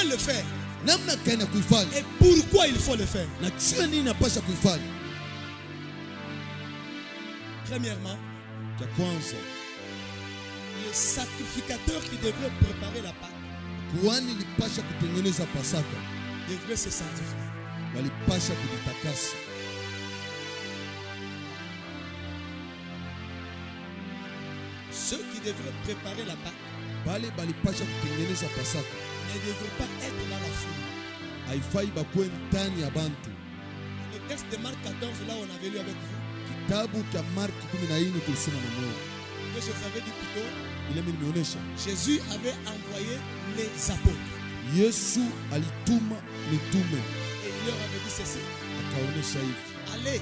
le faire? namna gani ya kuifanya Et pourquoi il faut le faire? na jua nini napasha kuifanya. Premièrement, Cha kwanza, le sacrificateur qui devrait préparer la Pâque kuhani lipasha kutengeneza Pasaka, devrait se sanctifier. walipasha kujitakasa. Ceux qui devraient préparer la Pâque Bale balipasha kutengeneza Pasaka ne devraient pas être dans la foule. haifai bakuwe ndani ya bantu. Le texte de Marc 14, là on avait lu avec vous, Kitabu cha Marko 14 tulisoma na mwe que je vous avais dit plus tôt, ile mimi nimeonesha Jésus avait envoyé les apôtres. Yesu alituma mitume Et il leur avait dit ceci: akaonesha hivi, allez,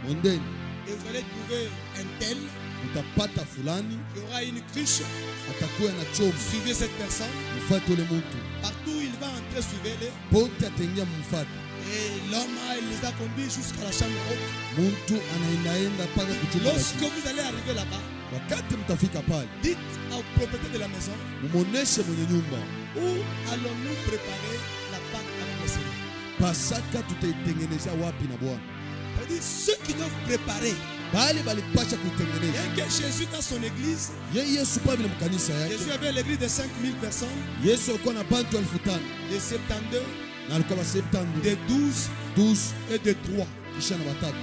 mondeni et vous allez trouver un tel utapata fulani qui aura une cruche. atakuwa na chombo, Suivez cette personne. mfuate ule mtu Partout où il va entrer, suivez-le. pote, ataingia mfuate. Et l'homme, il les a conduits jusqu'à la chambre haute. Muntu anaendaenda mpaka kuchumba la Lorsque juu. vous allez arriver là-bas, Wakati mtafika pale, dites au propriétaire de la maison: mumoneshe mwenye nyumba, où allons-nous préparer la Pâque avec le Seigneur? Pasaka tutaitengeneza wapi na Bwana? C'est-à-dire, ceux qui doivent préparer. Bali balipasha kuitengeneza. Bien que Jésus dans son église, Yeye Yesu pa vile mkanisa Jésus yake, avait l'église de 5000 personnes, Yesu alikuwa na bantu 5,000 de 72, na alikuwa ba 70, de 12 12 et de 3. kisha na batatu.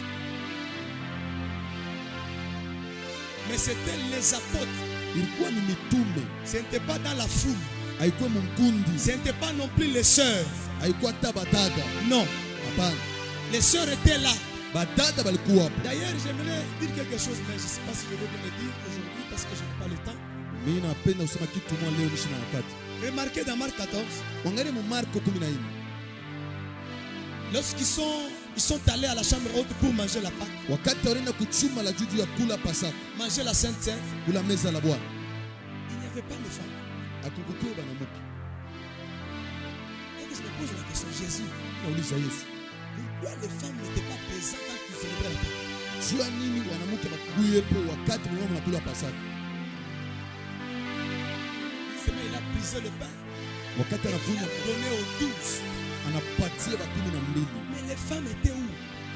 Mais c'était les apôtres. Ilikuwa ni mitume, Ce n'était pas dans la foule. haikuwa mkundi, Ce n'était pas non plus les sœurs. haikuwa hata badada. Non. Hapana, Les sœurs étaient là. badada balikuwa hapo. D'ailleurs, j'aimerais dire quelque chose, mais je ne sais pas si je vais bien le dire aujourd'hui parce que je n'ai pas le temps. Mimi napenda kusema kitu moja leo nishi na wakati. Remarquez dans Marc 14, Wangalie mu Marko 14. lorsqu'ils sont allés à la chambre haute pour manger la Pâque, Wakati wanaenda kuchuma la juju ya kula Pasaka, manger la Sainte Seine, kula meza la Bwana, il n'y avait pas de femmes. akukukuwa banamuke. Et je me pose la question: Jésus, Nauliza Yesu, pourquoi les femmes n'étaient pas présentes quand tu célébrais la Pâque? jua nini wanamuke bakuyepo wakati mwa mnakula Pasaka? Seulement, il a brisé le pain, Wakati il anafunga a donné aux 12. anapatia ba 12. Mais les femmes étaient où?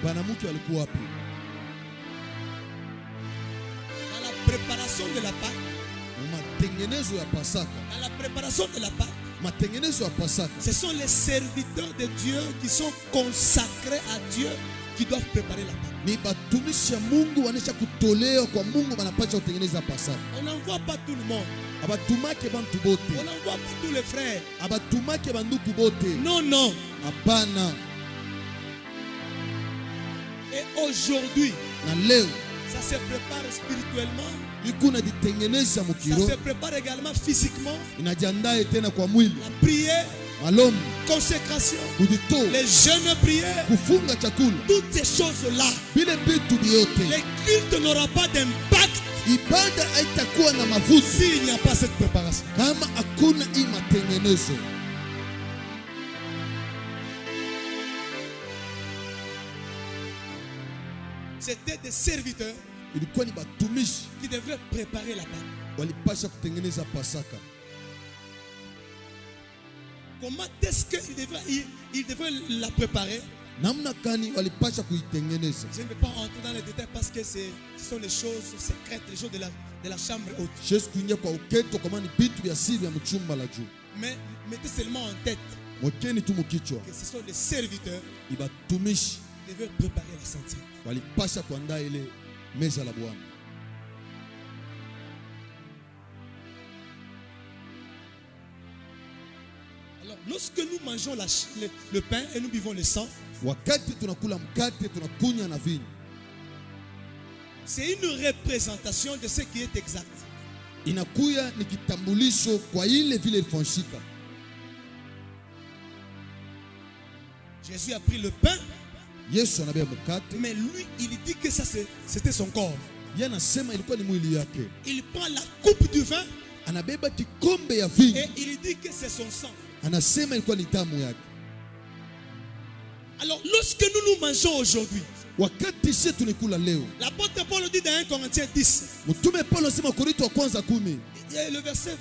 Banamuke walikuwa wapi? Dans la préparation de la Pâque, Matengenezo ya Pasaka, dans la préparation de la Pâque, matengenezo ya Pasaka, ce sont les serviteurs de Dieu qui sont consacrés à Dieu qui doivent préparer la Pâque. ni batumishi ya Mungu wanesha kutolewa kwa Mungu, banapasha kutengeneza Pasaka. On n'envoie pas tout le monde. Abatumake bantu bote, On n'envoie pas tous les frères. abatumake banduku bote. Non, non. Hapana. Et aujourd'hui, Na leo ça se prépare spirituellement. iko najitengeneza Ça mukiro, se prépare également physiquement. inajiandae tena kwa mwili, La prière, malombi, consécration, kujitoa, les jeûnes prières, kufunga chakula, toutes ces choses-là, vile vitu vyote. les cultes n'auront pas d'impact Ibada haitakuwa na mavuto s'il n'y a pas cette préparation. kama hakuna hii matengenezo. C'était des serviteurs Ilikuwa ni batumishi qui devraient préparer la Pâque. walipasha kutengeneza Pasaka. Comment est-ce qu'ils devraient la préparer? Namna gani walipasha kuitengeneza? Je ne vais pas rentrer dans les détails parce que ce sont les choses secrètes, les choses de la chambre haute. Yesu kuingia kwa uketo kama ni vitu vya siri vya mchumba la juu. Mais mettez seulement en tête Mwekeni tu mkichwa, que ce sont des serviteurs ibatumishi qui devraient préparer la Sainte Seine. walipasha kuandaa ile meza la Bwana. Alors, lorsque nous mangeons le pain et nous buvons le sang, Wakati tunakula mkate tunakunya na vinyo, c'est une représentation de ce qui est exact. inakuya ni kitambulisho kwa ile vile ilifanyika. Jésus a pris le pain, Yesu anabeba mkate, mais lui, il dit que ça c'était son corps. yeye anasema ilikuwa ni mwili yake. Il prend la coupe du vin Anabeba kikombe ya vinyo, et il dit que c'est son sang. anasema ilikuwa ni damu yake. Alors, lorsque nous mangeons aujourd'hui, Wakati sisi tunikula leo, l'apôtre Paul dit dans 1 Corinthiens 10, Mtume Paulo anasema Korinto wa kwanza 10, Et le verset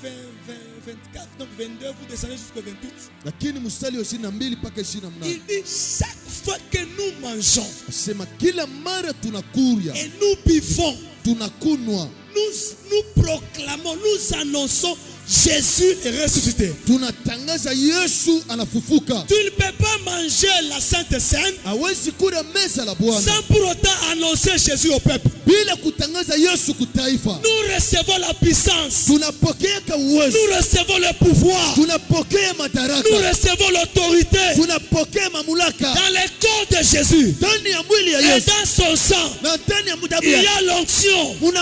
24, donc 22, vous descendez jusqu'au 28. Lakini mstari wa 22 mpaka 28. Il dit, chaque fois que nous mangeons Asema kila mara tunakuria, et nous buvons, tunakunwa, nous proclamons, nous annonçons Jésus est ressuscité. tunatangaza Yesu anafufuka. Tu ne peux pas manger la Sainte Seine Hawezi kula meza la Bwana sans pour autant annoncer Jésus au peuple. bila kutangaza Yesu kutaifa. Nous recevons la puissance. Tunapokea uwezo, Nous recevons le pouvoir. tunapokea Nous madaraka, recevons l'autorité tunapokea mamlaka dans le corps de Jésus. ndani ya mwili ya Et Yesu dans son sang, na ndani ya damu il y yake. a l'onction, Muna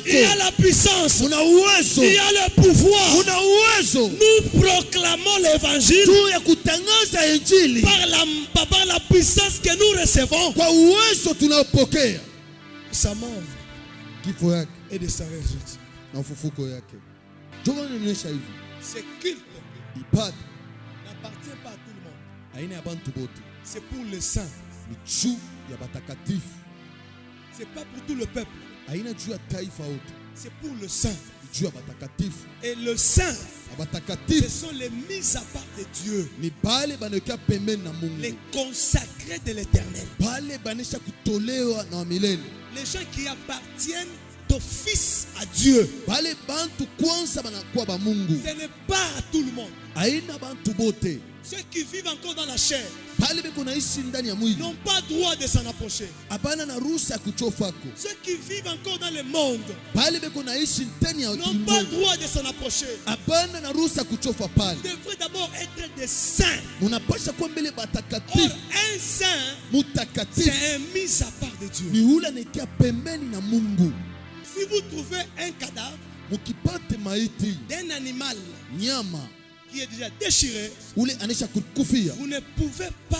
il y a upako, la puissance, muna uwezo, il y a le pouvoir. muna uwezo Nous proclamons l'évangile juu ya kutangaza injili par la puissance que nous recevons. kwa uwezo tunaopokea Sa mort kifo yake et de sa résurrection. na ufufuko yake. Ndio inaonyesha hivi Ce culte ibada n'appartient pas à tout le monde. aina ya bantu bote, C'est pour les saints. ni juu ya batakatifu, C'est pas pour tout le peuple. aina juu ya taifa wote, C'est pour le saint. ni juu ya batakatifu. Et le saint, Na ce batakatifu sont les mises à part de Dieu, ni bale banaweka pembeni na les Mungu, consacrés de l'éternel. bale banesha kutolewa na wa milele, Les gens qui appartiennent d'office à Dieu. bale bantu kwanza banakuwa ba Mungu, Ce n'est pas à tout le monde. aina bantu bote, Ceux qui vivent encore dans la chair bale beko naishi ndani ya mwili, n'ont pas droit de s'en approcher. abana na ruhusa ya kuchofako, Ceux qui vivent encore dans le monde bale beko naishi ndani ya n'ont pas ulimwengu, droit de s'en approcher. abana na ruhusa ya kuchofa pale. Ils devraient d'abord être des saints. Munapasha kuwa mbele Or, batakatifu. un saint, Mutakatifu c'est un mis à part de Dieu. ni ule anayekia pembeni na Mungu. Si vous trouvez un cadavre Mukipate maiti d'un animal nyama qui est déjà déchiré, ule anesha kukufia, vous ne pouvez pas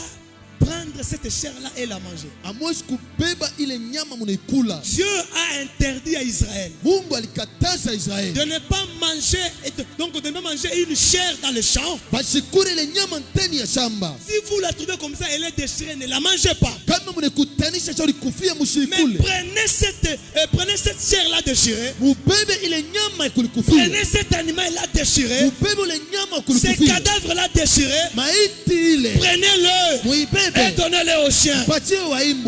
prendre cette chair-là et la manger. amwezi kubeba ile nyama munaikula. Dieu a interdit à Israël Mungu alikataza de Israeli ne pas manger, donc de ne pas manger une chair dans le champ. basikule ile nyama ndani ya shamba. Si vous la trouvez comme ça, elle est déchirée, ne la mangez pas. Kama munakutanisha cha ulikufia, Mais musikule, prenez cette chair-là déchirée, mubebe ile nyama kulikufia, prenez cet animal-là déchiré, mubebe ile nyama ces kulikufia, cadavres-là déchirés, maiti ile prenez-le muibebe, et donnez-le aux chiens. patie waimbo.